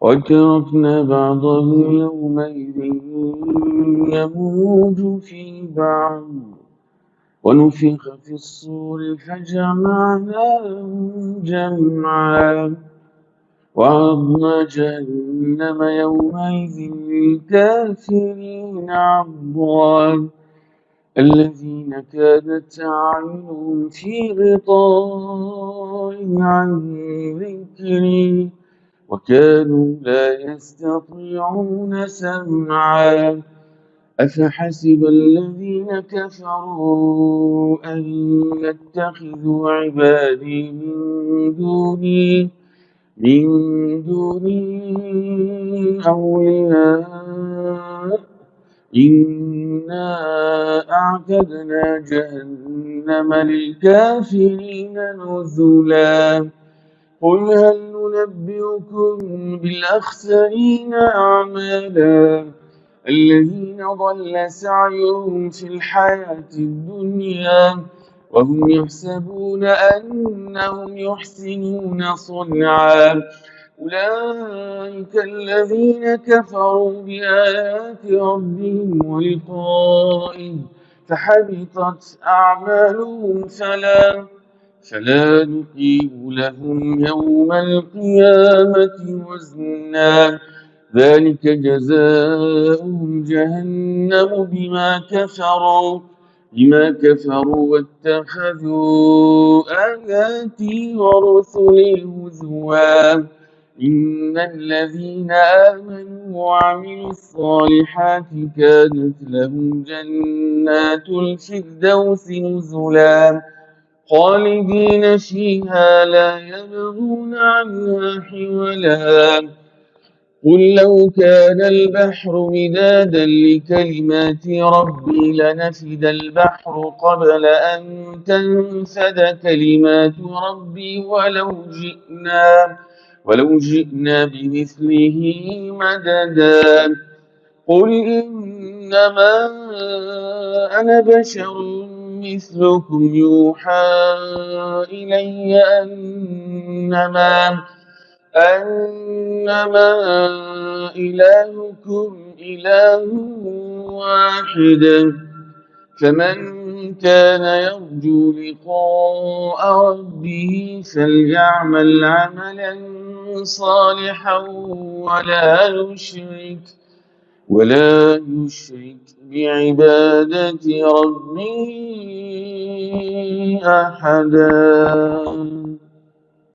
وتركنا بعضهم يومئذ يموج في بعض ونفخ في الصور فجمعناهم جمعا وعرضنا جهنم يومئذ للكافرين عرضا الذين كانت أعينهم في غطاء عن ذكري وكانوا لا يستطيعون سمعا أفحسب الذين كفروا أن يتخذوا عبادي من دوني أولياء إنا أعتدنا جهنم للكافرين نزلا قل هل ننبئكم بالأخسرين أعمالا الذين ضل سعيهم في الحياة الدنيا وهم يحسبون أنهم يحسنون صنعا أولئك الذين كفروا بآيات ربهم ولقائه فحبطت أعمالهم فلا نقيم لهم يوم القيامة وزنا ذلك جزاؤهم جهنم بما كفروا واتخذوا آياتي ورسلي هزوا إن الذين آمنوا وعملوا الصالحات كانت لهم جنات الفردوس نزلا خالدين فيها لا يبغون عنها حولا قل لو كان البحر مدادا لكلمات ربي لنفد البحر قبل أن تنفد كلمات ربي ولو جئنا بمثله مددا قل إنما أنا بشر مثلكم يوحى إلي أنما إلهكم إله واحد فمن كان يرجو لقاء ربه فليعمل عملا صالحا ولا يشرك بعبادة ربه أحدا.